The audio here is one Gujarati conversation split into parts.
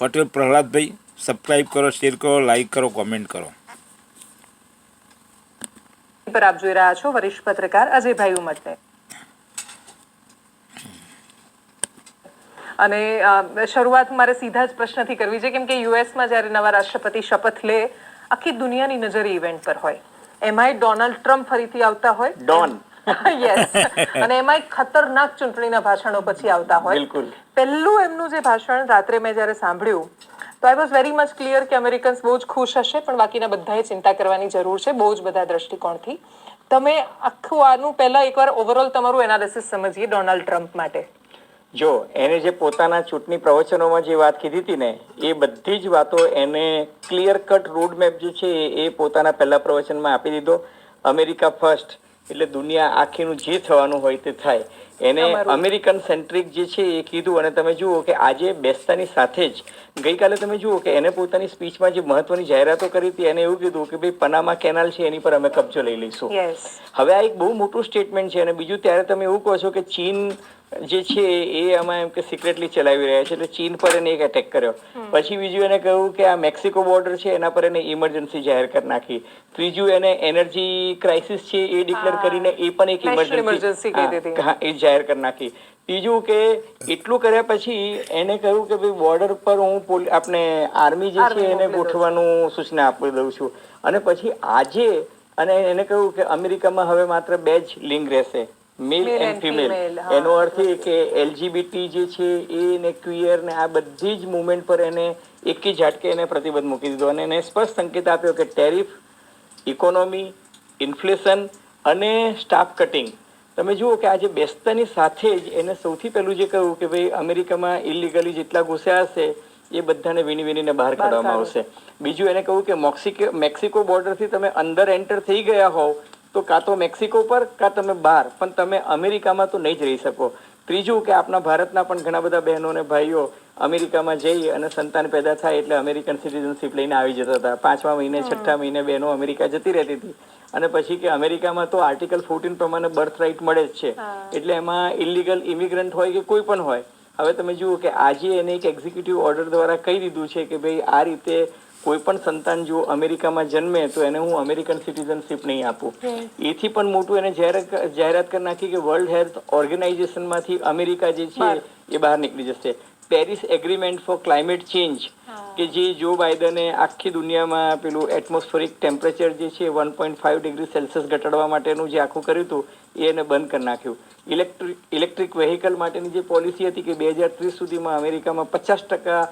પટેલ પ્રહલાદભાઈ. સબસ્ક્રાઈબ કરો, શેર કરો, લાઈક કરો, કોમેન્ટ કરો. પર આપ જોઈ રહ્યા છો વરિષ્ઠ પત્રકાર અજયભાઈ ઉમટને. અને શરૂઆત મારે સીધા જ પ્રશ્નથી કરવી છે, કેમ કે યુએસમાં જ્યારે નવા રાષ્ટ્રપતિ શપથ લે, આખી દુનિયાની નજર ઇવેન્ટ પર હોય. એમાંય ડોનાલ્ડ ટ્રમ્પ ફરીથી આવતા હોય, ડોન યસ, અને એમાંય ખતરનાક ચૂંટણીના ભાષણો પછી આવતા હોય. બિલકુલ. પહેલું એમનું જે ભાષણ રાત્રે મેં જ્યારે સાંભળ્યું, તો I was very much clear કે અમેરિકન્સ બહુ જ ખુશ હશે, પણ બાકીના બધાએ ચિંતા કરવાની જરૂર છે, બહુ જ બધા દ્રષ્ટિકોણથી. તમે આખું આનું પહેલા એકવાર ઓવરઓલ તમારું એનાલિસિસ સમજીએ ડોનાલ્ડ ટ્રમ્પ માટે. જો એને જે પોતાના ચૂંટણી પ્રવચનોમાં જે વાત કીધી હતી ને, એ બધી જ વાતો એને ક્લિયર કટ રોડમેપ જે છે એ પોતાના પહેલા પ્રવચનમાં આપી દીધો. અમેરિકા ફર્સ્ટ, એટલે દુનિયા આખીનું જે થવાનું હોય તે થાય. એને અમેરિકન સેન્ટ્રિક જે છે એ કીધું. અને તમે જુઓ કે આજે બેસતાની સાથે જ ગઈકાલે તમે જુઓ કે એને પોતાની સ્પીચમાં જે મહત્વની જાહેરાતો કરી હતી, એને એવું કીધું કે ભાઈ પનામા કેનાલ છે એની પર અમે કબજો લઈ લઈશું. હવે આ એક બહુ મોટું સ્ટેટમેન્ટ છે. અને બીજું, ત્યારે તમે એવું કહો છો કે ચીન જે છે એ આમાં એમ કે સિક્રેટલી ચલાવી રહ્યા છે, એટલે ચીન પર એને એક એટેક કર્યો. પછી બીજું એને કહ્યું કે આ મેક્સિકો બોર્ડર છે એના પર એને ઇમરજન્સી જાહેર કરી નાખી. ત્રીજું, એને એનર્જી ક્રાઇસિસ છે એ ડિક્લેર કરીને એ પણ એક ઇમરજન્સી એ જાહેર કરી નાખી. ત્રીજું કે એટલું કર્યા પછી એને કહ્યું કે ભાઈ બોર્ડર પર હું આપણે આર્મી જે છે એને ગોઠવાનું સૂચના આપી દઉં છું. અને પછી આજે અને એને કહ્યું કે અમેરિકામાં હવે માત્ર 2 જ લિંગ રહેશે, મેલ એન્ડ ફિમેલ. એનો અર્થ એ કે એલજીબીટી જે છે એ ને ક્વિયર ને આ બધી જ મુવમેન્ટ પર એને એક જ ઝાટકે એને પ્રતિબંધ મૂકી દીધો. અને એને સ્પષ્ટ સંકેત આપ્યો કે ટેરિફ, ઇકોનોમી, ઇન્ફ્લેશન અને સ્ટાફ કટિંગ. તમે જુઓ કે આજે બેસતાની સાથે જ એને સૌથી પહેલું જે કહ્યું કે ભાઈ અમેરિકામાં ઇલીગલી જેટલા ઘૂસ્યા હશે એ બધાને વીણીને બહાર કાઢવામાં આવશે. બીજું, એને કહ્યું કે મેક્સિકો બોર્ડરથી તમે અંદર એન્ટર થઈ ગયા હોવ તો કાં તો મેક્સિકો પર કાં તમે બહાર, પણ તમે અમેરિકામાં તો નહીં જ રહી શકો. ત્રીજું કે આપણા ભારતના પણ ઘણા બધા બહેનો અને ભાઈઓ અમેરિકામાં જઈ અને સંતાન પેદા થાય એટલે અમેરિકન સિટીઝનશીપ લઈને આવી જતા હતા. 5મા મહિને 6ઠ્ઠા મહિને બહેનો અમેરિકા જતી રહેતી હતી. અને પછી કે અમેરિકામાં તો આર્ટિકલ 14 પ્રમાણે બર્થ રાઇટ મળે જ છે, એટલે એમાં ઇલીગલ ઇમિગ્રન્ટ હોય કે કોઈ પણ હોય. હવે તમે જુઓ કે આજે એને એક એક્ઝિક્યુટિવ ઓર્ડર દ્વારા કહી દીધું છે કે ભાઈ આ રીતે કોઈ પણ સંતાન જો અમેરિકામાં જન્મે તો એને હું અમેરિકન સિટીઝનશીપ નહીં આપું. એથી પણ મોટું એને જાહેરાત કરી નાખી કે વર્લ્ડ હેલ્થ ઓર્ગેનાઇઝેશનમાંથી અમેરિકા જે છે એ બહાર નીકળી જશે. Paris agreement for climate change, કે જે જો બાઇડને આખી દુનિયામાં પેલું એટમોસ્ફેરિક ટેમ્પરેચર જે છે 1.5 ડિગ્રી સેલ્સિયસ ઘટાડવા માટેનું જે આખું કર્યું હતું એ એને બંધ કરી નાખ્યું. ઇલેક્ટ્રિક વેહિકલ માટેની જે પોલિસી હતી કે 2030 સુધીમાં અમેરિકામાં 50%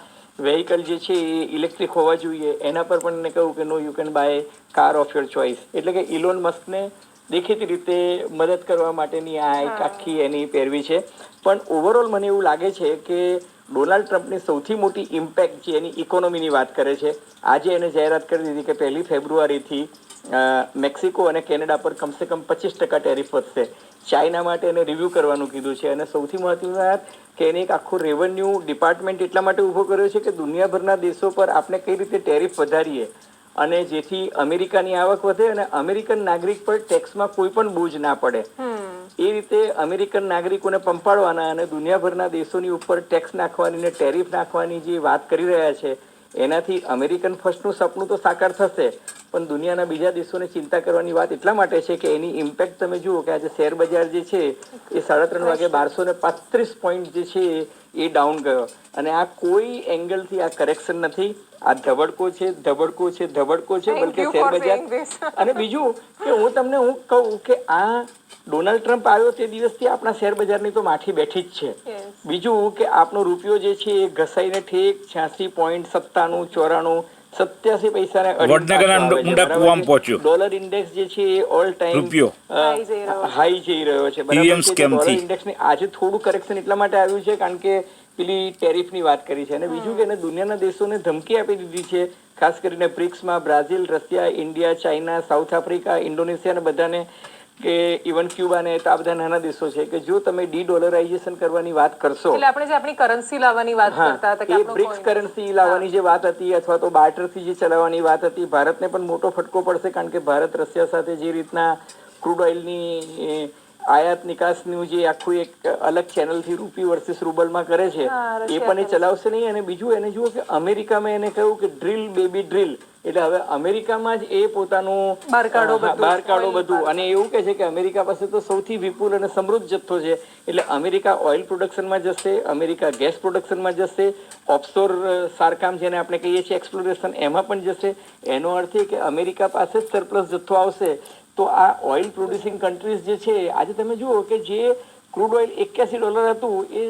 વેહિકલ જે છે એ ઇલેક્ટ્રિક હોવા જોઈએ, એના પર પણ એને કહ્યું કે no you can buy car of your choice. એટલે કે ઇલોન મસ્કને દેખીતી રીતે મદદ કરવા માટેની આ એક આખી એની પેરવી છે. પણ ઓવરઓલ મને એવું લાગે છે કે ડોનાલ્ડ ટ્રમ્પની સૌથી મોટી ઇમ્પેક્ટ જે એની ઇકોનોમીની વાત કરે છે. આજે એને જાહેરાત કરી દીધી કે 1 ફેબ્રુઆરીથી મેક્સિકો અને કેનેડા પર કમસે કમ 25% ટેરિફ વધશે. ચાઇના માટે એને રિવ્યૂ કરવાનું કીધું છે. અને સૌથી મહત્વની વાત કે એને એક આખું રેવન્યુ ડિપાર્ટમેન્ટ એટલા માટે ઊભો કર્યો છે કે દુનિયાભરના દેશો પર આપણે કઈ રીતે ટેરિફ વધારીએ અને જેથી અમેરિકાની આવક વધે અને અમેરિકન નાગરિક પર ટેક્સમાં કોઈ પણ બોજ ના પડે. એ રીતે અમેરિકન નાગરિકોને પંપાડવાના અને દુનિયાભરના દેશોની ઉપર ટેક્સ નાખવાની અને ટેરિફ નાખવાની જે વાત કરી રહ્યા છે, એનાથી અમેરિકન ફર્સ્ટનું સપનું તો સાકાર થશે, પણ દુનિયાના બીજા દેશોને ચિંતા કરવાની વાત એટલા માટે છે કે એની ઇમ્પેક્ટ તમે જુઓ કે આજે શેર બજાર જે છે એ 3:30 વાગે 1235 પોઈન્ટ જે છે એ ડાઉન ગયો. અને આ કોઈ એંગલથી આ કરેક્શન નથી, આ ધબડકો છે, બલકે શેર બજાર. અને બીજું કે હું કહું કે આ ડોનાલ્ડ ટ્રમ્પ આવ્યો તે દિવસથી આપણા શેર બજારની તો માઠી બેઠી જ છે. બીજું કે આપણો રૂપિયો જે છે એ ઘસાઈને ઠેક 86.97, 94, 87 પૈસાને ડોલર ઇન્ડેક્સ જે છે એ ઓલ ટાઈમ હાઈ જઈ રહ્યો છે. બરાબર છે. ડોલર ઇન્ડેક્સની આજે થોડું કરેક્શન એટલા માટે આવ્યું છે કારણ કે પેલી ટેરિફની વાત કરી છે. અને બીજું કે એને દુનિયાના દેશોને ધમકી આપી દીધી છે, ખાસ કરીને બ્રિક્સમાં Brazil, Russia, India, China, South Africa, Indonesia ને બધાને, કે ઇવન ક્યુબાને, તો આ બધા નાના દેશો છે કે જો તમે ડી-ડોલરાઇઝેશન કરવાની વાત કરશો, એટલે આપણે જે આપણી કરન્સી લાવવાની વાત કરતા હતા કે એ બ્રિક્સ કરન્સી લાવવાની જે વાત હતી અથવા તો બાર્ટરથી જે ચલાવવાની વાત હતી, ભારતને પણ મોટો ફટકો પડશે. કારણ કે ભારત રશિયા સાથે જે રીતના ક્રૂડ ઓઇલની આયાત નિકાસનું જે આખું એક અલગ ચેનલથી રૂપી વર્સિસ રૂબલમાં કરે છે એ પણ એ ચલાવશે નહીં. અને બીજું એને જુઓ કે અમેરિકામાં એને કહ્યું કે ડ્રીલ બેબી ડ્રીલ, એટલે હવે અમેરિકામાં જ એ પોતાનું બહાર કાઢો બધું. અને એવું કે છે કે અમેરિકા પાસે તો સૌથી વિપુલ અને સમૃદ્ધ જથ્થો છે, એટલે અમેરિકા ઓઇલ પ્રોડક્શનમાં જશે, અમેરિકા ગેસ પ્રોડક્શનમાં જશે, ઓફશોર સારકામ જેને આપણે કહીએ છીએ એક્સપ્લોરેશન એમાં પણ જશે. એનો અર્થ એ કે અમેરિકા પાસે જ સરપ્લસ જથ્થો આવશે. તો આ ઓઇલ પ્રોડ્યુસિંગ કન્ટ્રીઝ જે છે, આજે તમે જુઓ કે જે ક્રૂડ ઓઇલ $81 હતું એ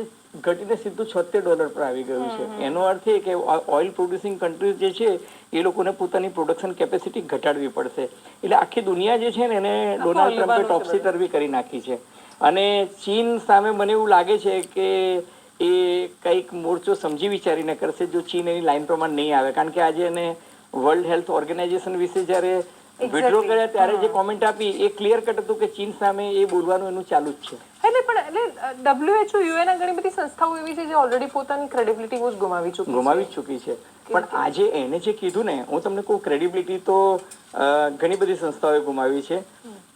ઘટીને સીધું $76 પર આવી ગયું છે. એનો અર્થ એ કે ઓઇલ પ્રોડ્યુસિંગ કન્ટ્રીઝ જે છે એ લોકોને પોતાની પ્રોડક્શન કેપેસિટી ઘટાડવી પડશે. એટલે આખી દુનિયા જે છે ને એને ડોનાલ્ડ ટ્રમ્પે ટોપસી ટર્વી કરી નાખી છે. અને ચીન સામે મને એવું લાગે છે કે એ કંઈક મોરચો સમજી વિચારીને કરશે જો ચીન એની લાઈન પ્રમાણે નહીં આવે. કારણ કે આજે એને વર્લ્ડ હેલ્થ ઓર્ગેનાઇઝેશન વિશે જ્યારે વિડ્રો કર્યા ત્યારે જે કોમેન્ટ આપી એ ક્લિયર કટ હતું કે ચીન સામે એ બોલવાનું એનું ચાલુ જ છે. એટલે WHO UN ઘણી બધી સંસ્થાઓ એવી છે જે ઓલરેડી પોતાની ક્રેડિબિલિટી બહુ ગુમાવી ચૂકી છે. પણ આજે એને જે કીધું ને, હું તમને કહું ક્રેડિબિલિટી તો ઘણી બધી સંસ્થાઓએ ગુમાવી છે,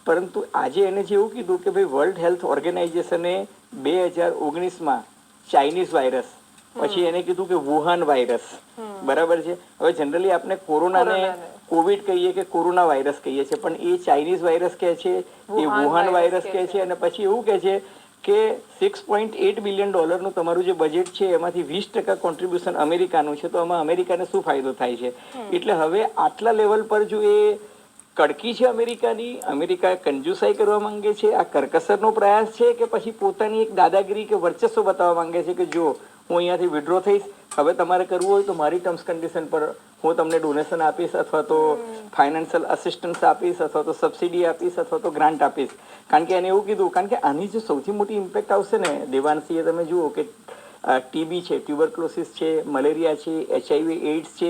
પરંતુ આજે એને જે એવું કીધું કે ભાઈ વર્લ્ડ હેલ્થ ઓર્ગેનાઇઝેશને 2019માં ચાઇનીઝ વાયરસ, પછી એને કીધું કે વુહાન વાયરસ, બરાબર છે. હવે જનરલી આપણે કોરોનાને કોવિડ કહીએ કે કોરોના વાયરસ કહીએ છીએ, પણ એ ચાઇનીઝ વાયરસ કહે છે, એ વુહાન વાયરસ કહે છે. અને પછી એવું કહે છે કે $6.8 બિલિયન નું તમારું જે બજેટ છે એમાંથી 20% કોન્ટ્રીબ્યુશન અમેરિકાનું છે, તો આમાં અમેરિકાને શું ફાયદો થાય છે? એટલે હવે આટલા લેવલ પર જો એ કડકી છે અમેરિકા કંજુસાઈ કરવા માંગે છે, આ કરકસરનો પ્રયાસ છે, કે પછી પોતાની એક દાદાગીરી કે વર્ચસ્વ બતાવવા માંગે છે કે જો હું અહીંયાથી વિડ્રો થઈશ, હવે તમારે કરવું હોય તો મારી ટર્મ્સ કન્ડિશન પર હું તમને ડોનેશન આપીશ, અથવા તો ફાઇનાન્શિયલ અસિસ્ટન્સ આપીશ, અથવા તો સબસિડી આપીશ, અથવા તો ગ્રાન્ટ આપીશ. કારણ કે એને એવું કીધું, કારણ કે આની જે સૌથી મોટી ઇમ્પેક્ટ આવશે ને દેવાંશીએ, તમે જુઓ કે ટીબી છે, ટ્યુબરક્લોસિસ છે, મલેરિયા છે, HIV એઇડ્સ છે,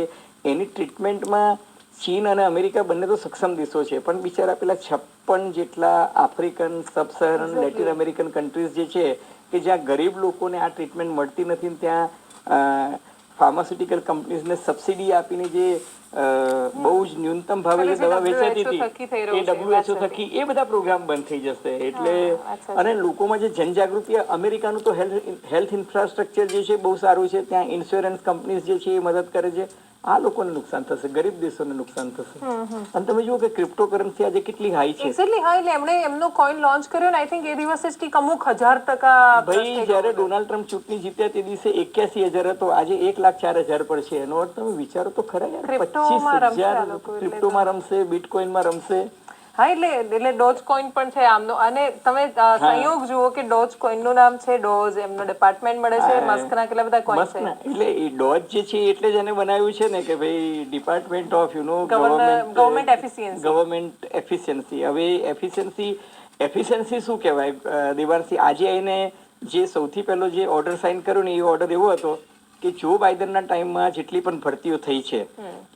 એની ટ્રીટમેન્ટમાં ચીન અને અમેરિકા બંને તો સક્ષમ દેશો છે, પણ બિચારા પેલા 56 જેટલા આફ્રિકન, સબ સહારન, લેટિન અમેરિકન કન્ટ્રીઝ જે છે કે જ્યાં ગરીબ લોકોને આ ટ્રીટમેન્ટ મળતી નથી, ત્યાં ફાર્માસ્યુટિકલ કંપનીઝને સબસિડી આપીને જે બહુ જ ન્યૂનતમ ભાવે જે દવા વેચાતી હતી એ WHO થકી એ બધા પ્રોગ્રામ બંધ થઈ જશે. એટલે અને લોકોમાં જે જનજાગૃતિ, અમેરિકાનું તો હેલ્થ ઇન્ફ્રાસ્ટ્રક્ચર જે છે બહુ સારું છે, ત્યાં ઇન્સ્યોરન્સ કંપનીઝ જે છે એ મદદ કરે છે. આ લોકોને નુકસાન થશે, ગરીબ દેશોને નુકસાન થશે. અને તમે જુઓ કે ક્રિપ્ટોકરન્સી આજે કેટલી હાઈ છે. એક્ઝેક્ટલી હા, એટલે એમણે એમનો કોઈન લોન્ચ કર્યો ને આઈ થિંક એ દિવસે જ કંઈક અમુક 1000% ભાઈ જ્યારે ડોનાલ્ડ ટ્રમ્પ ચૂંટણી જીત્યા તે દિવસે 81,000 હતો, આજે 1,04,000 પર છે. એનો અર્થ તમે વિચારો તો ખરા યાર, 25,000 ક્રિપ્ટોમાં રમશે, બિટકોઇનમાં રમશે. હા, એટલે ડોજ કોઈન પણ છે આમનો. અને તમે સંયોગ જુઓ કે ડોજ કોઈન નું નામ છે ડોજ, એમનો ડિપાર્ટમેન્ટ મળે છે, મસ્કના કેટલા બધા કોઈન છે. એટલે એ ડોજ જે છે એટલે જ એને બનાવ્યું છે ને કે ભાઈ ડિપાર્ટમેન્ટ ઓફ ગવર્નમેન્ટ એફિશિયન્સી. હવે એફિશિયન્સી શું કહેવાય દેવાંશી? આજે એને જે સૌથી પહેલો જે ઓર્ડર સાઇન કર્યો ને એ ઓર્ડર એવો હતો કે જો બાઇડનના ટાઈમમાં જેટલી પણ ભરતીઓ થઈ છે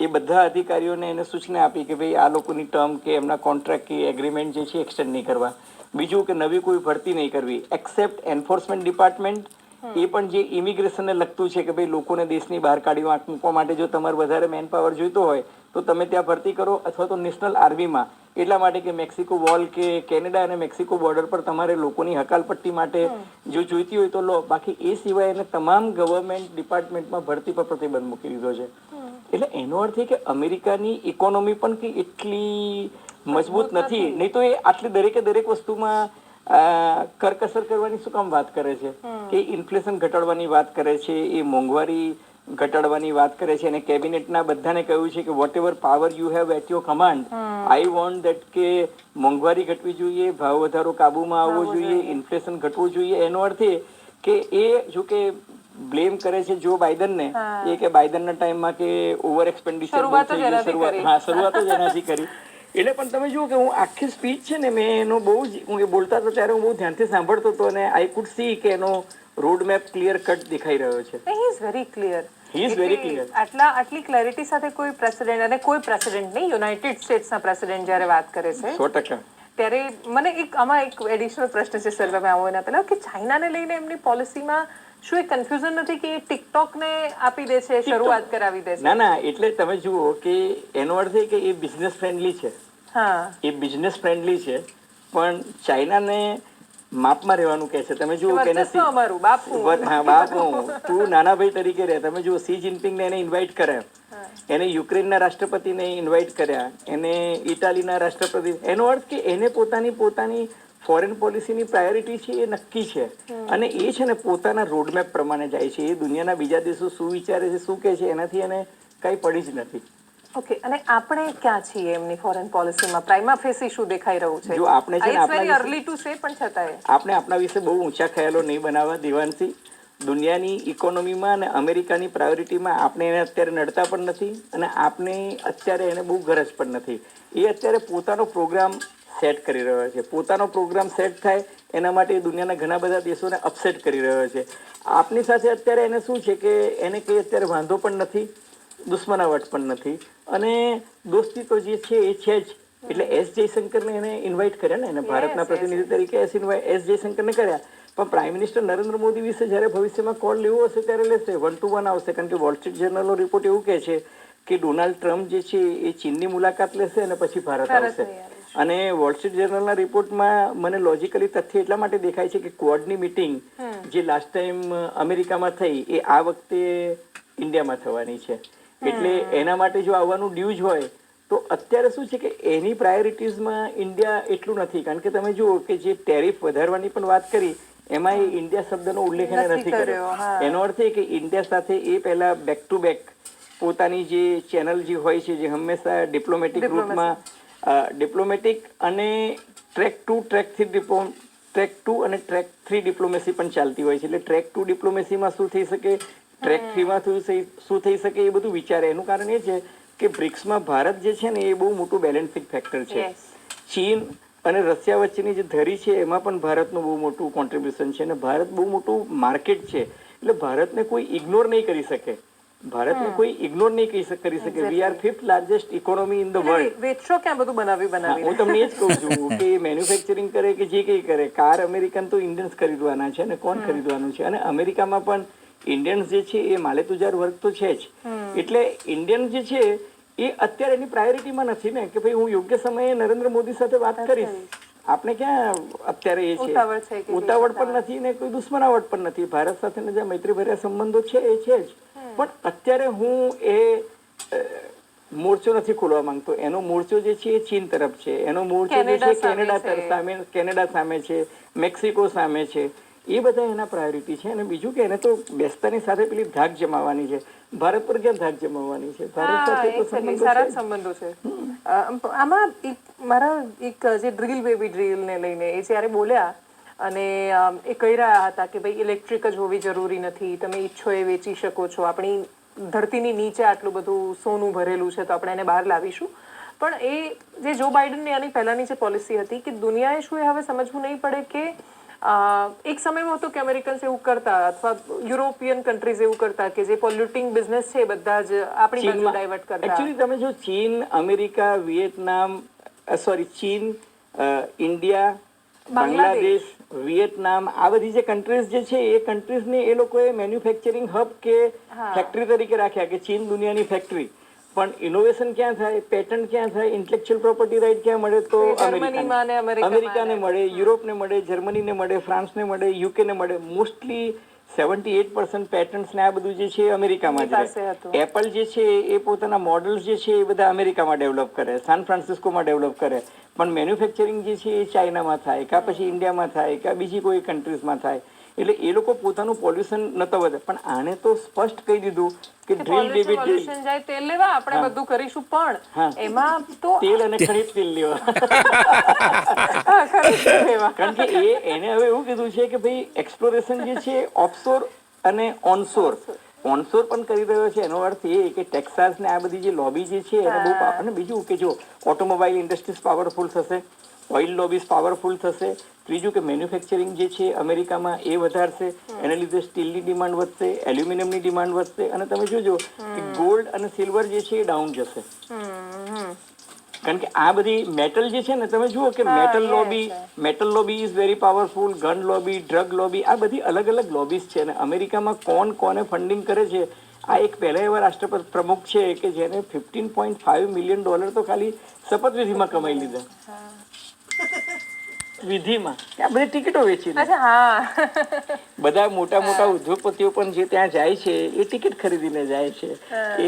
એ બધા અધિકારીઓને એને સૂચના આપી કે ભાઈ આ લોકોની ટર્મ કે એમના કોન્ટ્રાક્ટ કે એગ્રીમેન્ટ જે છે એક્સટેન્ડ નહીં કરવા. બીજું કે નવી કોઈ ભરતી નહીં કરવી, એક્સેપ્ટ એન્ફોર્સમેન્ટ ડિપાર્ટમેન્ટ. એ પણ જે ઇમિગ્રેશનને લગતું છે કે ભાઈ લોકોને દેશની બહાર કાઢી મૂકવા માટે જો તમારે વધારે મેન પાવર જોઈતો હોય તો તમે ત્યાં ભરતી કરો, અથવા તો નેશનલ આર્મીમાં, એટલા માટે કે મેક્સિકો વોલ કે કેનેડા અને મેક્સિકો બોર્ડર પર તમારે લોકોની હકાલપટ્ટી માટે જો જોઈતી હોય તો લો. બાકી એ સિવાય એને તમામ ગવર્મેન્ટ ડિપાર્ટમેન્ટમાં ભરતી પર પ્રતિબંધ મૂકી દીધો છે. એટલે એનો અર્થ એ કે અમેરિકાની ઇકોનોમી પણ કે એટલી મજબૂત નથી, નહીં તો એ આટલી દરેક વસ્તુમાં કરકસર કરવાની શું કામ વાત કરે છે? કે ઇન્ફ્લેશન ઘટાડવાની વાત કરે છે, એ મોંઘવારી ઘટાડવાની વાત કરે છે, અને કેબિનેટના બધાને કહ્યું છે કે whatever power you have at your command, I want that કે મોંઘવારી ઘટવી જોઈએ, ભાવ વધારો કાબુમાં આવવો જોઈએ, ઇન્ફ્લેશન ઘટવું જોઈએ. એનો અર્થ એ કે એ જો કે બ્લેમ કરે છે જો બાઇડનને, એ કે બાઇડનના ટાઈમમાં કે ઓવર એક્સપેન્ડિચર શરૂઆત જ એનાથી કરી. એટલે પણ તમે જુઓ કે હું આખી સ્પીચ છે ને મેં એનો બહુ જ હું એ બોલતા હતો ત્યારે હું બહુ ધ્યાનથી સાંભળતો હતો, અને આઈ કુડ સી કે એનો રોડ મેપ ક્લિયર કટ દેખાઈ રહ્યો છે. He is very clear. આટલી ક્લેરિટી સાથે કોઈ પ્રેસિડેન્ટ, અને કોઈ પ્રેસિડેન્ટ નહીં, યુનાઇટેડ સ્ટેટ્સના પ્રેસિડેન્ટ જ્યારે વાત કરે છે 100%, ત્યારે મને આમાં એક એડિશનલ પ્રશ્ન છે સર, તમે આવો એના પહેલા, કે ચાઇનાને લઈને એમની પોલિસીમાં શું એ કન્ફ્યુઝન નથી કે એ ટિકટોકને આપી દે છે, શરૂઆત કરાવી દે છે? ના, એટલે તમે જુઓ કે એનો અર્થ એ કે એ બિઝનેસ ફ્રેન્ડલી છે. હા, એ બિઝનેસ ફ્રેન્ડલી છે, પણ ચાઇનાને માપમાં રહેવાનું કહે છે. તમે જુઓ કે એને વર્ચસ્વ અમારું બાપુ હા બાપુ તું નાના ભાઈ તરીકે રહે. તમે જુઓ સી જિનપિંગને એને ઇન્વાઇટ કર્યા, એને યુક્રેનના રાષ્ટ્રપતિને ઇન્વાઇટ કર્યા, એને ઇટાલીના રાષ્ટ્રપતિ. એનો અર્થ કે એને પોતાની ફોરેન પોલિસીની પ્રાયોરિટી છે એ નક્કી છે, અને એ છે ને પોતાના રોડમેપ પ્રમાણે જાય છે. એ દુનિયાના બીજા દેશો શું વિચારે છે, શું કહે છે, એનાથી એને કઈ પડી જ નથી. ઓકે, અને આપણે ક્યાં છીએ એમની ફોરેન પોલિસીમાં? પ્રાઇમા ફેસી શું દેખાઈ રહ્યું છે? જો આપણે છે ને it's very early to say, પણ છતાંય આપણે આપણા વિશે બહુ ઊંચા ખ્યાલો નહીં બનાવવા દેવાનથી. દુનિયાની ઇકોનોમીમાં અને અમેરિકાની પ્રાયોરિટીમાં આપણે એને અત્યારે નડતા પણ નથી, અને આપણે અત્યારે એને બહુ ગરજ પણ નથી. એ અત્યારે પોતાનો પ્રોગ્રામ સેટ કરી રહ્યો છે. પોતાનો પ્રોગ્રામ સેટ થાય એના માટે દુનિયાના ઘણા બધા દેશોને અપસેટ કરી રહ્યો છે. આપની સાથે અત્યારે એને શું છે કે એને કંઈ અત્યારે વાંધો પણ નથી, દુશ્મનાવટ પણ નથી, અને દોસ્તી તો જે છે એ છે જ. એટલે એસ જયશંકરને એને ઇન્વાઇટ કર્યા ને, એને ભારતના પ્રતિનિધિ તરીકે એસ જયશંકરને કર્યા. પણ પ્રાઇમ મિનિસ્ટર નરેન્દ્ર મોદી વિશે જ્યારે ભવિષ્યમાં કોલ લેવો હશે ત્યારે લેશે, 1 to 1 આવશે. કારણ કે વોલ સ્ટ્રીટ જર્નલનો રિપોર્ટ એવું કહે છે કે ડોનાલ્ડ ટ્રમ્પ જે છે એ ચીનની મુલાકાત લેશે અને પછી ભારત આવશે. અને વોલ સ્ટ્રીટ જર્નલના રિપોર્ટમાં મને લોજિકલી તથ્ય એટલા માટે દેખાય છે કે ક્વોડની મીટિંગ જે લાસ્ટ ટાઈમ અમેરિકામાં થઈ એ આ વખતે ઇન્ડિયામાં થવાની છે. એટલે એના માટે જો આવવાનું ડ્યુઝ હોય તો અત્યારે શું છે કે એની પ્રાયોરિટીઝમાં ઇન્ડિયા એટલું નથી. કારણ કે તમે જુઓ કે જે ટેરિફ વધારવાની પણ વાત કરી એમાં એ ઇન્ડિયા શબ્દનો ઉલ્લેખ એને નથી કર્યો. એનો અર્થ એ કે ઇન્ડિયા સાથે એ પહેલા બેક ટુ બેક પોતાની જે ચેનલ જે હોય છે, જે હંમેશા ડિપ્લોમેટિક રૂટમાં ડિપ્લોમેટિક અને ટ્રેક 2 અને ટ્રેક 3 ડિપ્લોમેસી પણ ચાલતી હોય છે. એટલે ટ્રેક 2 ડિપ્લોમેસીમાં શું થઈ શકે, ટ્રેક 3માં શું થઈ શકે, એ બધું વિચારે. એનું કારણ એ છે કે બ્રિક્સમાં ભારત જે છે ને એ બહુ મોટું બેલેન્સિંગ ફેક્ટર છે. ચીન અને રશિયા વચ્ચેની જે ધરી છે એમાં પણ ભારતનું બહુ મોટું કોન્ટ્રીબ્યુશન છે, અને ભારત બહુ મોટું માર્કેટ છે. એટલે ભારતને કોઈ ઇગ્નોર નહીં કરી શકે. We are 5th largest economy in the world. વેચશો ક્યાં બધું બનાવી હું તમને એ જ કહું છું કે મેન્યુફેક્ચરિંગ કરે કે જે કંઈ કરે, કાર અમેરિકન તો ઇન્ડિયન્સ ખરીદવાના છે ને કોણ ખરીદવાનું છે. અને અમેરિકામાં પણ ઇન્ડિયન્સ જે છે એ માલેતુજાર વર્ગ તો છે જ. એટલે ઇન્ડિયન જે છે એ અત્યારે એની પ્રાયોરિટીમાં નથી ને કે ભાઈ હું યોગ્ય સમયે નરેન્દ્ર મોદી સાથે વાત કરીશ. આપણે ક્યાં અત્યારે એ છે, ઉતાવળ પણ નથી ને કોઈ દુશ્મનાવટ પણ નથી. ભારત સાથેના જે મૈત્રીભર્યા સંબંધો છે એ છે જ, પણ અત્યારે હું એ મોરચો નથી ખોલવા માંગતો. એનો મોરચો જે છે એ ચીન તરફ છે, એનો મોરચો જે છે કેનેડા સામે છે, મેક્સિકો સામે છે. એ બધા એના પ્રાયોરિટી છે. અને બીજું કે એને તો બેસતાની સાથે પેલી ધાક જમાવવાની છે. ભારત પર ક્યાં ધાક જમાવવાની છે? ભારત સાથે તો સારા સંબંધો છે. આમાં મારા એક જે ડ્રીલ બેબી ડ્રીલ ને લઈને એ જ્યારે બોલ્યા અને એ કહી રહ્યા હતા કે ભાઈ ઇલેક્ટ્રિક જ હોવી જરૂરી નથી, તમે ઈચ્છો એ વેચી શકો છો, આપણી ધરતીની નીચે આટલું બધું સોનું ભરેલું છે તો આપણે એને બહાર લાવીશું. પણ એ જે જો બાઇડનની આની પહેલાની જે પોલિસી હતી કે દુનિયાએ શું એ હવે સમજવું નહીં પડે કે એક સમયમાં હતો કે અમેરિકન્સ એવું કરતા અથવા યુરોપિયન કન્ટ્રીઝ એવું કરતા કે જે પોલ્યુટિંગ બિઝનેસ છે બધા જ આપણી બાજુ ડાયવર્ટ કરતા. એકચ્યુઅલી તમે જો ચીન, અમેરિકા, વિયેતનામ, ચીન, ઇન્ડિયા, બાંગ્લાદેશ, વિયેતનામ, આ બધી જે કન્ટ્રીઝ જે છે એ કન્ટ્રીઝને એ લોકોએ મેન્યુફેક્ચરિંગ હબ કે ફેક્ટરી તરીકે રાખ્યા કે ચીન દુનિયાની ફેક્ટરી. પણ ઇનોવેશન ક્યાં થાય, પેટન્ટ ક્યાં થાય, ઇન્ટેલેક્ચ્યુઅલ પ્રોપર્ટી રાઇટ ક્યાં મળે? તો અમેરિકાને મળે, યુરોપને મળે, જર્મનીને મળે, ફ્રાન્સને મળે, યુકેને મળે. મોસ્ટલી 78% પેટન્ટ્સ ને આ બધું જે છે અમેરિકામાં જ રહે. એપલ જે છે એ પોતાના મોડલ્સ જે છે એ બધા અમેરિકામાં ડેવલપ કરે, સાન ફ્રાન્સિસ્કોમાં ડેવલપ કરે. પણ મેન્યુફેક્ચરિંગ જે છે એ ચાઇનામાં થાય, કાં પછી ઇન્ડિયામાં થાય, કાં બીજી કોઈ કન્ટ્રીઝમાં થાય. એટલે એ લોકો પોતાનું પોલ્યુશન નતો વધે. પણ આને તો સ્પષ્ટ કહી દીધું કે ડ્રીલ બેબી ડ્રીલ જાય તેલ લેવા આપણે બધું કરીશું, પણ એમાં તો તેલ અને ખરીદ તેલ લેવા. કારણ કે એને હવે એવું કીધું છે કે ભાઈ એક્સપ્લોરેશન જે છે ઓફશોર અને ઓનશોર પણ કરી રહ્યો છે. એનો અર્થ એ કે ટેક્સાસ ને આ બધી જે લોબી જે છે એને બહુ. અને બીજું કે જો ઓટોમોબાઈલ ઇન્ડસ્ટ્રીઝ પાવરફુલ થશે, ઓઇલ લોબીઝ પાવરફુલ થશે. ત્રીજું કે મેન્યુફેક્ચરિંગ જે છે અમેરિકામાં એ વધારશે, એને લીધે સ્ટીલની ડિમાન્ડ વધશે, એલ્યુમિનિયમની ડિમાન્ડ વધશે. અને તમે જોજો કે ગોલ્ડ અને સિલ્વર જે છે એ ડાઉન જશે. કારણ કે આ બધી મેટલ જે છે ને, તમે જુઓ કે metal lobby is very powerful, gun lobby, drug lobby, આ બધી અલગ અલગ લોબીઝ છે. અને અમેરિકામાં કોને ફંડિંગ કરે છે? આ એક પહેલા એવા રાષ્ટ્રપતિ પ્રમુખ છે કે જેને $15.5 મિલિયન તો ખાલી શપથવિધિમાં કમાઈ લીધા. વિધિમાં આ બધી ટિકિટો વેચી દે. અચ્છા હા બધા મોટા મોટા ઉદ્યોગપતિઓ પણ જે ત્યાં જાય છે એ ટિકિટ ખરીદીને જાય છે.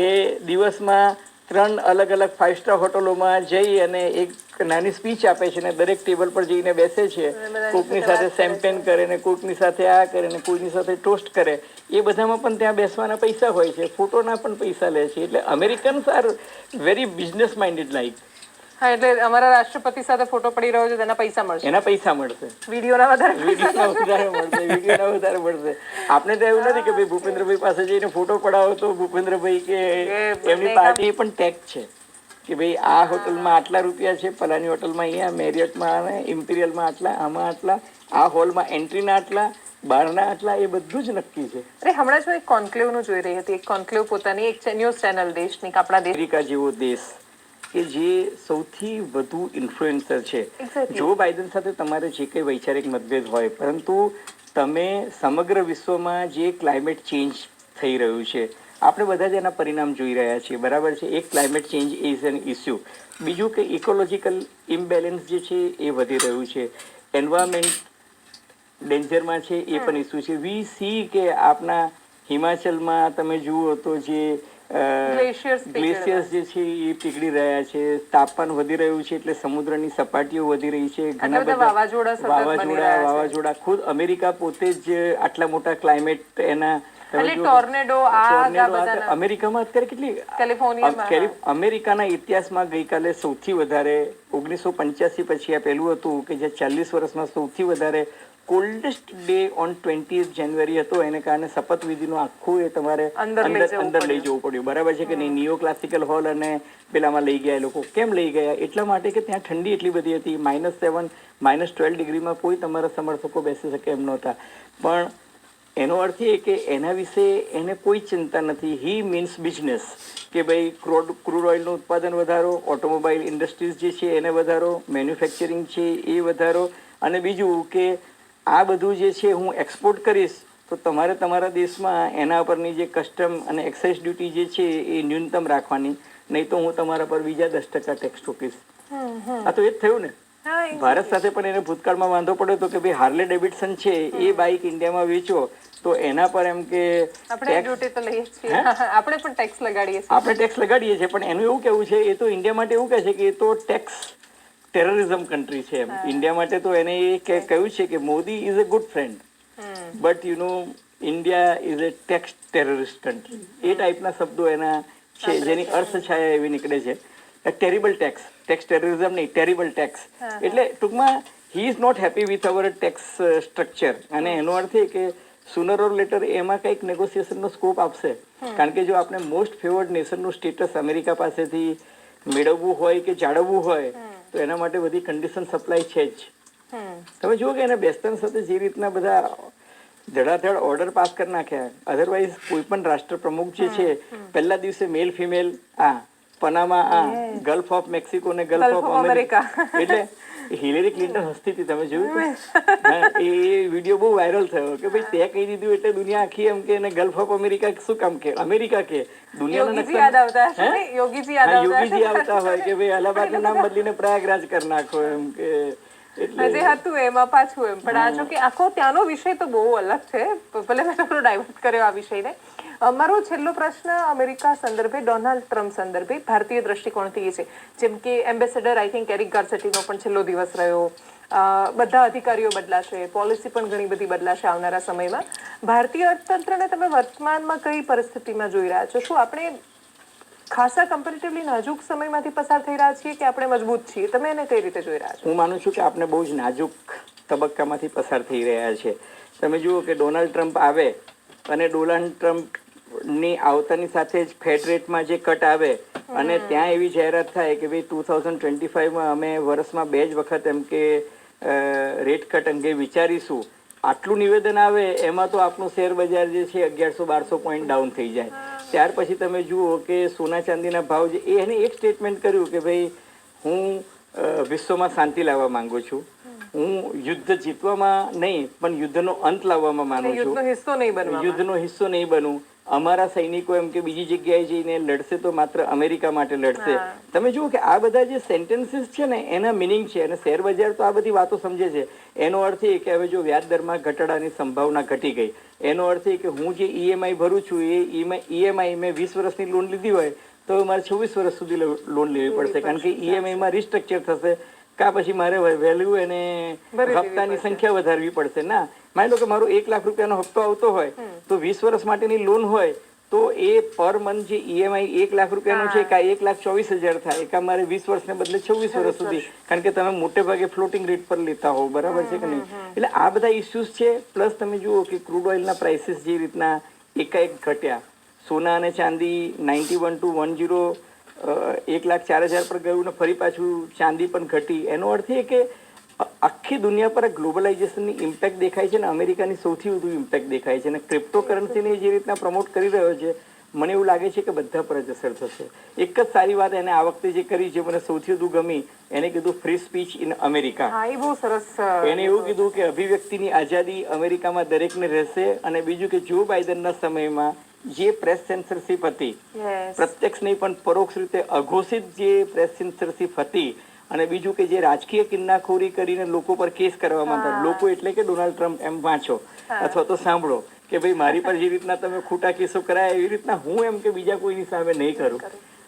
એ દિવસમાં 3 અલગ અલગ 5 સ્ટાર હોટલોમાં જઈ અને એક નાની સ્પીચ આપે છે ને દરેક ટેબલ પર જઈને બેસે છે. કોકની સાથે શેમ્પેન કરે ને કોકની સાથે આ કરે ને કોઈની સાથે ટોસ્ટ કરે. એ બધામાં પણ ત્યાં બેસવાના પૈસા હોય છે, ફોટોના પણ પૈસા લે છે. એટલે Americans are very business minded like. હા એટલે અમારા રાષ્ટ્રપતિ સાથે ફોટો પડી રહ્યો છે તેના પૈસા મળશે, એના પૈસા મળશે, વિડીયોના વધારે વિડીયોના વધારે મળશે, વિડીયોના વધારે મળશે. આપણે તો એવું નથી કે ભાઈ ભૂપેન્દ્રભાઈ પાસે જઈને ફોટો પડાવો તો ભૂપેન્દ્રભાઈ કે એમની પાર્ટી પણ ટેક્સ છે કે ભાઈ આ હોટલમાં આટલા રૂપિયા છે, ફલાની હોટલમાં અહીંયા, મેરિયટમાં અને ઇમ્પિરિયલમાં આટલા, આમાં આટલા, આ હોલમાં એન્ટ્રીના આટલા, બહારના આટલા, એ બધું જ નક્કી છે. અરે હમણાં જ હું એક કોન્ક્લેવનું જોઈ રહી હતી. એક કોન્ક્લેવ પોતાની એક ન્યૂઝ ચેનલ દેશની કે આપણા દેશ અમેરિકા જેવો દેશ કે જે સૌથી વધુ ઇન્ફ્લુએન્સર છે. Exactly. જો બાઇડન સાથે તમારે જે કંઈ વૈચારિક મતભેદ હોય, પરંતુ તમે સમગ્ર વિશ્વમાં જે ક્લાઇમેટ ચેન્જ થઈ રહ્યું છે, આપણે બધા જ એના પરિણામ જોઈ રહ્યા છીએ, બરાબર છે. એક climate change is an issue. બીજું કે ઇકોલોજીકલ ઇમ્બેલેન્સ જે છે એ વધી રહ્યું છે. એન્વાયરમેન્ટ ડેન્જરમાં છે એ પણ ઇસ્યુ છે. વી સી કે આપણા હિમાચલમાં તમે જુઓ તો જે ગ્લેશિયર્સ જે છે એ પીગળી રહ્યા છે, તાપમાન વધી રહ્યું છે, એટલે સમુદ્રની સપાટીઓ વધી રહી છે. ઘણા બધા વાવાઝોડા ખુદ અમેરિકા પોતે જ આટલા મોટા ક્લાઇમેટ એના ટોર્નેડો અમેરિકામાં અત્યારે કેટલી અમેરિકાના ઇતિહાસમાં ગઈકાલે સૌથી વધારે 1985 પછી આ પહેલું હતું કે જે 40 વર્ષમાં સૌથી વધારે કોલ્ડેસ્ટ ડે ઓન 20th જાન્યુઆરી હતો. એને કારણે શપથવિધિનું આખું એ તમારે અંદર લઈ જવું પડ્યું, બરાબર છે કે નહીં. નિયો ક્લાસિકલ હોલ અને પેલામાં લઈ ગયા લોકો. કેમ લઈ ગયા? એટલા માટે કે ત્યાં ઠંડી એટલી બધી હતી. -7, -12 ડિગ્રીમાં કોઈ તમારા સમર્થકો બેસી શકે એમ નહોતા. પણ એનો અર્થ એ કે એના વિશે એને કોઈ ચિંતા નથી. હી મીન્સ બિઝનેસ કે ભાઈ ક્રૂડ ઓઇલનું ઉત્પાદન વધારો, ઓટોમોબાઈલ ઇન્ડસ્ટ્રીઝ જે છે એને વધારો, મેન્યુફેક્ચરિંગ છે એ વધારો, અને બીજું કે આ બધું જે છે હું એક્સપોર્ટ કરીશ તો તમારે તમારા દેશમાં એના પરની જે કસ્ટમ અને એક્સાઇઝ ડ્યુટી જે છે એ ન્યૂનતમ રાખવાની, નહીં તો હું તમારા પર બીજા 10% ટેક્સ ઠોકીશ. આ તો એ જ થયું ને. ભારત સાથે પણ એને ભૂતકાળમાં વાંધો પડ્યો હતો કે ભાઈ હાર્લે ડેવિડસન છે એ બાઇક ઇન્ડિયામાં વેચો તો એના પર એમ કે આપણે ડ્યુટી તો લઈએ છીએ, આપણે પણ ટેક્સ લગાડીએ છીએ. આપણે ટેક્સ લગાડીએ છીએ, પણ એનું એવું કેવું છે, એ તો ઇન્ડિયા માટે એવું કહે છે કે એ તો ટેક્સ ટેરરિઝમ કન્ટ્રી છે એમ. ઇન્ડિયા માટે તો એને એ કહ્યું છે કે Modi is a good friend but you know India is a tax terrorist country. એ ટાઈપના શબ્દો એના છે જેની અર્થછાયા એવી નીકળે છે. ટેરિબલ ટેક્સ ટેરરિઝમ નહીં, ટેરિબલ ટેક્સ. એટલે ટૂંકમાં he is not happy with our tax structure. અને એનો અર્થ એ કે સુનર ઓર લેટર એમાં કંઈક નેગોશિએશનનો સ્કોપ આપશે. કારણ કે જો આપણે મોસ્ટ ફેવર્ડ નેશનનું સ્ટેટસ અમેરિકા પાસેથી મેળવવું હોય કે જાળવવું હોય તો એના માટે બધી કન્ડિશન સપ્લાય છે જ. તમે જુઓ કે એને બેસ્ટન સાથે જે રીતના બધા ધડાધડ ઓર્ડર પાસ કરી નાખ્યા. અધરવાઇઝ કોઈ પણ રાષ્ટ્ર પ્રમુખ જે છે પહેલા દિવસે male female Panama gulf of Mexico ને ગલ્ફ ઓફ અમેરિકા. એટલે હિલેરી ક્લિન્ટન હસતી હતી, તમે જોયું? એ વિડીયો બહુ વાયરલ થયો કે ભાઈ તે કહી દીધું એટલે દુનિયા આખી એમ કે ગલ્ફ ઓફ અમેરિકા શું કામ કે અમેરિકા કે દુનિયાના યોગીજી આવતા હોય કે ભાઈ અલ્હાબાદનું નામ બદલીને પ્રયાગરાજ કરી નાખો એમ કે. જે હતું એમાં પાછું એમ. પણ આ જો કે આખો ત્યાંનો વિષય તો બહુ અલગ છે. ભલે મેં થોડો ડાયવર્ટ કર્યો આ વિષયને. મારો છેલ્લો પ્રશ્ન અમેરિકા સંદર્ભે, ડોનાલ્ડ ટ્રમ્પ સંદર્ભે ભારતીય દ્રષ્ટિકોણથી છે. જેમ કે એમ્બેસેડર આઈ થિંક એરિક ગાર્સેટીનો પણ છેલ્લો દિવસ રહ્યો. બધા અધિકારીઓ બદલાશે, પોલિસી પણ ઘણી બધી બદલાશે આવનારા સમયમાં. ભારતીય અર્થતંત્રને તમે વર્તમાનમાં કઈ પરિસ્થિતિમાં જોઈ રહ્યા છો? શું આપણે ખાસા કમ્પેરેટિવલી નાજુક સમયમાંથી પસાર થઈ રહ્યા છીએ કે આપણે મજબૂત છીએ? તમે એને કઈ રીતે જોઈ રહ્યા છો? હું માનું છું કે આપણે બહુ જ નાજુક તબક્કામાંથી પસાર થઈ રહ્યા છે. તમે જુઓ કે ડોનાલ્ડ ટ્રમ્પ આવે અને ડોનાલ્ડ ટ્રમ્પની આવતાની સાથે જ ફેડ રેટમાં જે કટ આવે અને ત્યાં એવી જાહેરાત થાય કે ભાઈ 2025માં અમે વર્ષમાં 2 જ વખત એમ કે રેટ કટ અંગે વિચારીશું. આટલું નિવેદન આવે એમાં તો આપણું શેર બજાર જે છે 1100-1200 પોઈન્ટ ડાઉન થઈ જાય. ત્યાર પછી તમે જુઓ કે સોના ચાંદીના ભાવ જે એને એક સ્ટેટમેન્ટ કર્યું કે ભાઈ હું વિશ્વમાં શાંતિ લાવવા માંગુ છું, હું યુદ્ધ જીતવામાં નહીં પણ યુદ્ધનો અંત લાવવામાં માનું છું, યુદ્ધનો હિસ્સો નહીં બનવું. અમારા સૈનિકો એમ કે બીજી જગ્યાએ જઈને લડશે તો માત્ર અમેરિકા માટે લડશે. તમે જુઓ કે આ બધા જે સેન્ટેન્સીસ છે ને એના મિનિંગ છે, અને શેર બજાર તો આ બધી વાતો સમજે છે. એનો અર્થ એ કે હવે જો વ્યાજ દરમાં ઘટાડાની સંભાવના ઘટી ગઈ, એનો અર્થ એ કે હું જે ઈએમઆઈ ભરું છું એ ઈએમઆઈ મેં 20 વર્ષની લોન લીધી હોય તો મારે 26 વર્ષ સુધી લોન લેવી પડશે, કારણ કે ઈએમઆઈમાં રિસ્ટ્રક્ચર થશે, કા પછી મારે વેલ્યુ અને હપ્તાની સંખ્યા વધારવી પડશે. ના, માની લો કે મારો 1 લાખ રૂપિયાનો હપ્તો આવતો હોય તો 20 વર્ષ માટેની લોન હોય તો એ પર મંથ જે ઈએમઆઈ 1 લાખ રૂપિયાનો છે કા 1,24,000 થાય, કા મારે 20 વર્ષને બદલે 26 વર્ષ સુધી, કારણ કે તમે મોટે ભાગે ફ્લોટિંગ રેટ પર લેતા હો, બરાબર છે કે નહીં? એટલે આ બધા ઇસ્યુઝ છે. પ્લસ તમે જુઓ કે ક્રૂડ ઓઇલના પ્રાઇસીસ જે રીતના એકાએક ઘટ્યા, સોના અને ચાંદી 91 to 10 1,04,000 પર ગયું ને ફરી પાછું ચાંદી પણ ઘટી. એનો અર્થ એ કે આખી દુનિયા પર ગ્લોબલાઇઝેશનની ઇમ્પેક્ટ દેખાય છે ને અમેરિકાની સૌથી વધુ ઇમ્પેક્ટ દેખાય છે. અને ક્રિપ્ટો કરન્સીને જે રીતના પ્રમોટ કરી રહ્યો છે, મને એવું લાગે છે કે બધા પર જ અસર થશે. એક જ સારી વાત એને આ વખતે જે કરી છે મને સૌથી વધુ ગમી, એને કીધું ફ્રી સ્પીચ ઇન અમેરિકા. હા, એ બહુ સરસ. એને એવું કીધું કે અભિવ્યક્તિની આઝાદી અમેરિકામાં દરેકને રહેશે. અને બીજું કે જો બાઇડનના સમયમાં જે પ્રેસ સેન્સરશિપ હતી, પ્રત્યક્ષ નહીં પણ પરોક્ષ રીતે અઘોષિત જે પ્રેસ સેન્સરશિપ હતી, અને બીજું કે જે રાજકીય કિન્નાખોરી કરીને લોકો પર કેસ કરવામાં હતા, લોકો એટલે કે ડોનાલ્ડ ટ્રમ્પ, એમ વાંચો અથવા તો સાંભળો કે ભાઈ મારી પર જે રીતના તમે ખોટા કેસો કરાયા એવી રીતના હું એમ કે બીજા કોઈની સામે નહીં કરું.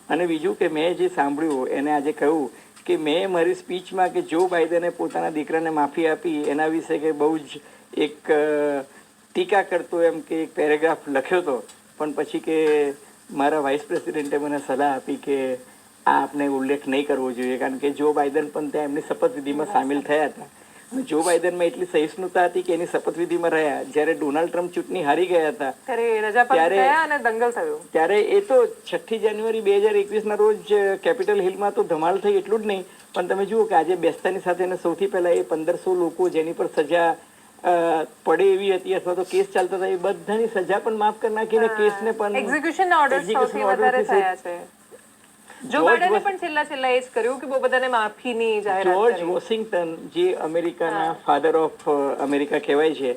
અને બીજું કે મેં જે સાંભળ્યું એને આજે કહ્યું કે મેં મારી સ્પીચમાં કે જો બાઇડને પોતાના દીકરાને માફી આપી એના વિશે કે બહુ જ એક ટીકા કરતો એમ કે એક પેરેગ્રાફ લખ્યો હતો, પણ પછી કે મારા વાઇસ પ્રેસિડેન્ટે મને સલાહ આપી કે આ આપણે ઉલ્લેખ નહીં કરવો જોઈએ, કારણ કે જો બાઇડન પણ ત્યાં એમની શપથવિધિમાં સામેલ થયા હતા. અને જો બાઇડનમાં એટલી સહિષ્ણુતા હતી કે એની શપથવિધિમાં રહ્યા. જ્યારે ડોનાલ્ડ ટ્રમ્પ ચૂંટણી હારી ગયા હતા ત્યારે એ તો 6 જાન્યુઆરી 2021 ના રોજ કેપિટલ હિલમાં તો ધમાલ થઈ, એટલું જ નહીં પણ તમે જુઓ કે આજે બેસતાની સાથે સૌથી પહેલા એ 1500 લોકો જેની પર સજા પડે એવી હતી અથવા તો કેસ ચાલતા હતા એ બધાની સજા પણ માફ કરી નાખીને કેસને પણ એક્ઝિક્યુશનના ઓર્ડર સૌથી વધારે થયા છે. જો બાઇડને પણ છેલ્લા એ જ કર્યું કે બહુ બધાને માફીની જાહેરાત કરી. જ્યોર્જ વોશિંગ્ટન જે અમેરિકાના ફાધર ઓફ અમેરિકા કહેવાય છે,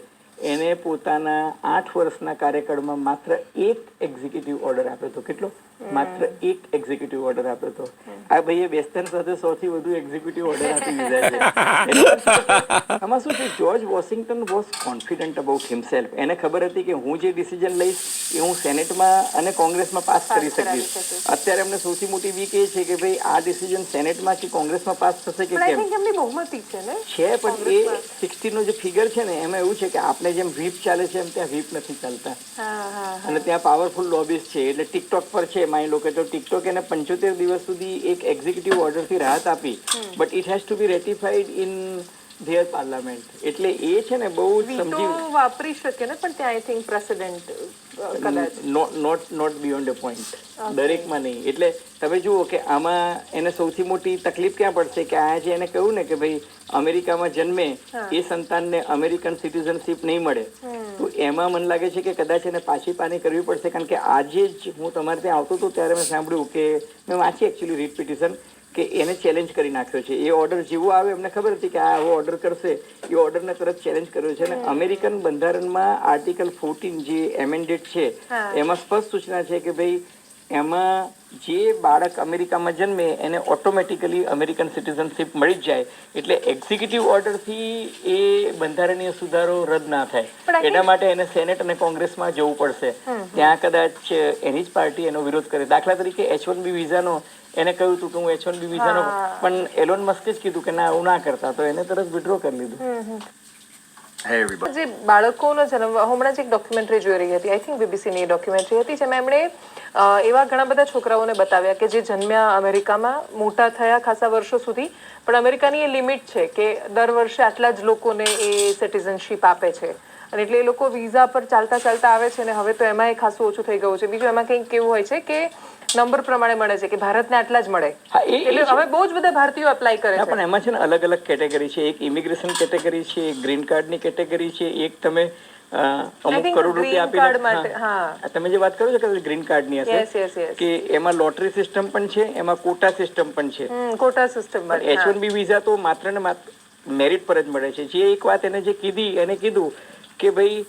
એને પોતાના 8 વર્ષના કાર્યકાળમાં માત્ર એક એક્ઝિક્યુટિવ ઓર્ડર આપ્યો હતો. કેટલો? માત્ર એક એક્ઝિક્યુટિવ ઓર્ડર આપ્યો હતો. આ ભાઈએ બેસ્ટન સાથે સૌથી વધુ એક્ઝિક્યુટિવ ઓર્ડર આપી દીધા છે. આમાં શું છે, George Washington was confident about himself. એને ખબર હતી કે હું જે ડિસિઝન લઈશ એ હું સેનેટમાં અને કોંગ્રેસમાં પાસ કરી શકીશ. અત્યારે અમને સૌથી મોટી વીક એ છે કે ભાઈ આ ડિસિઝન સેનેટમાં કે કોંગ્રેસમાં પાસ થશે કે કેમ બહુમતી છે ને છે, પણ એ 60 નો જે ફિગર છે ને એમાં એવું છે કે આપણે જેમ વીપ ચાલે છે એમ ત્યાં વીપ નથી ચાલતા, અને ત્યાં પાવરફુલ લોબીઝ છે. એટલે ટિકટોક પર છે, માની લો કે તો ટિકટોક એને 75 દિવસ સુધી એક એક્ઝિક્યુટિવ ઓર્ડર થી રાહત આપી, but it has to be ratified in their parliament. એટલે એ છે ને બહુ સમજી વાપરી શકે ને, પણ ત્યાં I think president not beyond a point, દરેકમાં નહીં. એટલે તમે જુઓ કે આમાં એને સૌથી મોટી તકલીફ ક્યાં પડશે કે આ જે એને કહ્યું ને કે ભાઈ અમેરિકામાં જન્મે એ સંતાનને અમેરિકન સિટીઝનશીપ નહીં મળે, તો એમાં મને લાગે છે કે કદાચ એને પાછી પાની કરવી પડશે. કારણ કે આજે જ હું તમારે ત્યાં આવતો હતો ત્યારે મેં સાંભળ્યું કે મેં વાંચી એકચ્યુઅલી રીટ પિટિશન કે એને ચેલેન્જ કરી નાખ્યો છે. એ ઓર્ડર જેવો આવે એમને ખબર હતી કે આ આવો ઓર્ડર કરશે, એ ઓર્ડરને તરત ચેલેન્જ કર્યો છે. અને અમેરિકન બંધારણમાં આર્ટિકલ 14 જે એમેન્ડેડ છે એમાં સ્પષ્ટ સૂચના છે કે ભાઈ એમાં જે બાળક અમેરિકામાં જન્મે એને ઓટોમેટિકલી અમેરિકન સિટીઝનશીપ મળી જ જાય. એટલે એક્ઝિક્યુટિવ ઓર્ડરથી એ બંધારણીય સુધારો રદ ના થાય. એના માટે એને સેનેટ અને કોંગ્રેસમાં જવું પડશે. ત્યાં કદાચ એની જ પાર્ટી એનો વિરોધ કરે. દાખલા તરીકે H1B વિઝાનો એને કહ્યું હતું કે હું H1B વિઝાનો, પણ એલોન મસ્કે જ કીધું કે ના હું ના કરતા, તો એને તરત વિડ્રો કરી લીધું. જે બાળકોનો જન્મ, હમણાં જ એક ડોક્યુમેન્ટરી જોઈ રહી હતી, આઈ થિંક બીબીસીની ડોક્યુમેન્ટરી હતી, જેમાં એમણે એવા ઘણા બધા છોકરાઓને બતાવ્યા કે જે જન્મ્યા અમેરિકામાં, મોટા થયા ખાસા વર્ષો સુધી, પણ અમેરિકાની એ લિમિટ છે કે દર વર્ષે આટલા જ લોકોને એ સિટીઝનશીપ આપે છે. અને એટલે એ લોકો વિઝા પર ચાલતા ચાલતા આવે છે, અને હવે તો એમાં ખાસું ઓછું થઈ ગયું છે. બીજું એમાં કંઈક કેવું હોય છે કે નંબર પ્રમાણે મળે છે કે ભારતને આટલા જ મળે, એટલે હવે બહુ જ બધા ભારતીયો એપ્લાય કરે છે. પણ એમાં છે ને અલગ અલગ કેટેગરી છે. એક ઇમિગ્રેશન કેટેગરી છે, એક ગ્રીન કાર્ડની કેટેગરી છે, એક તમે અમુક કરોડ રૂપિયા આપીને તમે જે વાત કરો છો કે ગ્રીન કાર્ડની હશે કે એમાં લોટરી સિસ્ટમ પણ છે, એમાં કોટા સિસ્ટમ પણ છે. કોટા સિસ્ટમ H1B વિઝા તો માત્ર ને માત્ર મેરિટ પર જ મળે છે. જે એક વાત એને જે કીધી, એને કીધું કે ભાઈ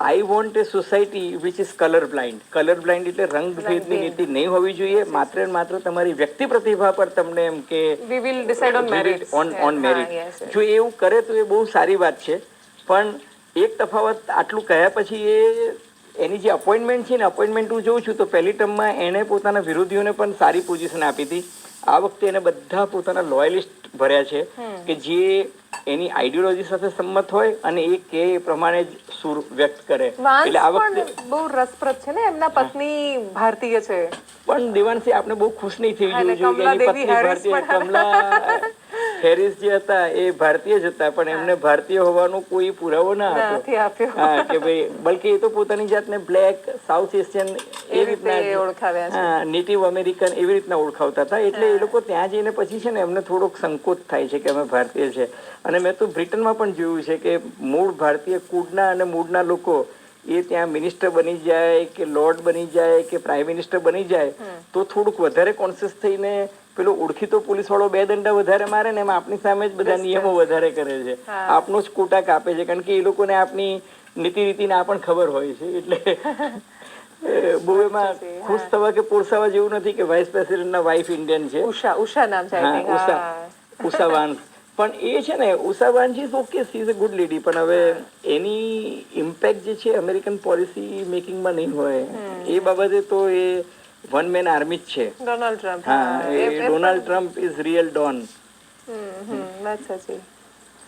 I want A society which is colour blind એટલે રંગભેદની નીતિ નહીં હોવી જોઈએ. માત્ર ને માત્ર તમારી વ્યક્તિ પ્રતિભા પર તમને એમ કે we will decide on merit. On merit. yes, yes. જો એવું કરે તો એ બહુ સારી વાત છે. પણ એક તફાવત આટલું કહ્યા પછી એની જે અપોઇન્ટમેન્ટ છે ને, અપોઇન્ટમેન્ટ હું જોઉં છું તો પહેલી ટર્મમાં એણે પોતાના વિરોધીઓને પણ સારી પોઝિશન આપી હતી. આ વખતે એને બધા પોતાના લોયલિસ્ટ ભર્યા છે કે જે એની આઈડિયોલોજી સાથે સંમત હોય અને એ કે પ્રમાણે જ સુર વ્યક્ત કરે. એટલે આ વખતે બહુ રસપ્રદ છે ને, એમના પત્ની ભારતીય છે. પણ દેવાંશી આપણે બહુ ખુશ નહીં થઈ જવું જોઈએ કે કમલા એની દેવી પત્ની હેરિસ ભારતીય, કમલા હેરિસ જે હતા એ ભારતીય જ હતા, પણ એમને ભારતીય હોવાનો કોઈ પુરાવો ના નથી હતો. આપ્યો. હા, કે ભાઈ બલકે એ તો પોતાની જાતને બ્લેક, સાઉથ એશિયન એ રીતે ઓળખાવ્યા છે. હા, નેટિવ અમેરિકન એવી રીતના ઓળખાવતા હતા. એટલે એ લોકો ત્યાં જઈને પછી છે ને એમને થોડોક સંકોચ થાય છે કે અમે ભારતીય છે. અને મેં તો બ્રિટનમાં પણ જોયું છે કે મૂળ ભારતીય કુળના અને મૂળના લોકો એ ત્યાં મિનિસ્ટર બની જાય કે લોર્ડ બની જાય કે પ્રાઇમ મિનિસ્ટર બની જાય તો થોડુંક વધારે કોન્શિયસ થઈને પેલો ઓળખીતો પોલીસ વાળો 2 દંડા વધારે મારે ને એમાં આપણી સામે જ બધા નિયમો વધારે કરે છે. આપનો જ કોટા કાપે છે, કારણ કે એ લોકોને આપણી નીતિ રીતિને આ પણ ખબર હોય છે. એટલે બહુ એમાં ખુશ થવા કે પોરસાવા જેવું નથી કે વાઇસ પ્રેસિડેન્ટના વાઇફ ઇન્ડિયન છે. ઉષા નામ છે, I think. ઉષા વાન્સ. પણ એ છે ને, Usha Vance is okay, she is a good lady, પણ હવે એની ઇમ્પેક્ટ જે છે અમેરિકન પોલિસી મેકિંગમાં નહીં હોય. એ બાબતે તો એ વન મેન આર્મી જ છે. Donald Trump. હા, એ Donald Trump is real don. વાત સાચી.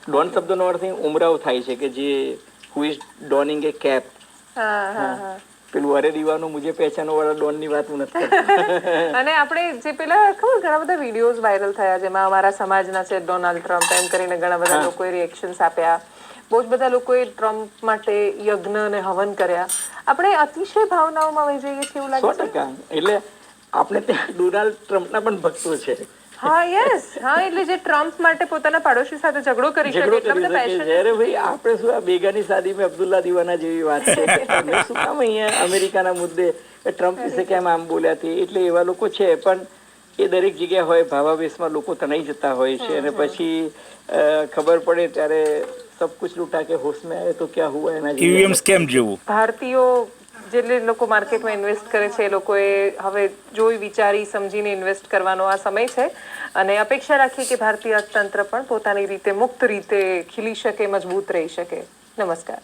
ડોન શબ્દનો અર્થ અહીં ઉમરાવ થાય છે કે જે હુ ઇઝ ડોનિંગ એ કેપ. પેલું અરે દીવાનો મુજે પહેચાનો વાળા ડોન ની વાત હું નથી કરતો. અને આપણે જે પેલા ખબર ઘણા બધા વિડીયોઝ વાયરલ થયા જેમાં અમારા સમાજના છે ડોનાલ્ડ ટ્રમ્પ એમ કરીને ઘણા બધા લોકોએ રિએક્શન્સ આપ્યા. બહુ જ બધા લોકોએ ટ્રમ્પ માટે યજ્ઞ અને હવન કર્યા. આપણે અતિશય ભાવનાઓમાં વહી જઈએ છીએ એવું લાગે છે. 100%. એટલે આપણે ત્યાં ડોનાલ્ડ ટ્રમ્પના પણ ભક્તો છે. હા, યસ. હા, એટલે જે ટ્રમ્પ માટે પોતાના પાડોશી સાથે ઝઘડો કરી શકે એટલા બધા passionate. જ્યારે ભાઈ આપણે શું આ બેગાની શાદી મેં અબ્દુલ્લા દીવાના જેવી વાત છે કે તમે શું કામ અહીંયા અમેરિકાના મુદ્દે ટ્રમ્પ વિશે કેમ આમ બોલ્યા હતી. એટલે એવા લોકો છે, પણ એ દરેક જગ્યા હોય ભાવાવેશમાં લોકો તણાઈ જતા હોય છે અને પછી ખબર પડે ત્યારે સબ કુછ લૂટા કે હોશ મેં આયે તો ક્યાં હુઆ એના ઈવીએમ સ્કેમ જેવું. ભારતીયો જેટલે લોકો માર્કેટમાં ઇન્વેસ્ટ કરે છે એ લોકોએ હવે જોઈ વિચારી સમજીને ઇન્વેસ્ટ કરવાનો આ સમય છે અને અપેક્ષા રાખીએ કે ભારતીય અર્થતંત્ર પણ પોતાની રીતે મુક્ત રીતે ખીલી શકે, મજબૂત રહી શકે. નમસ્કાર.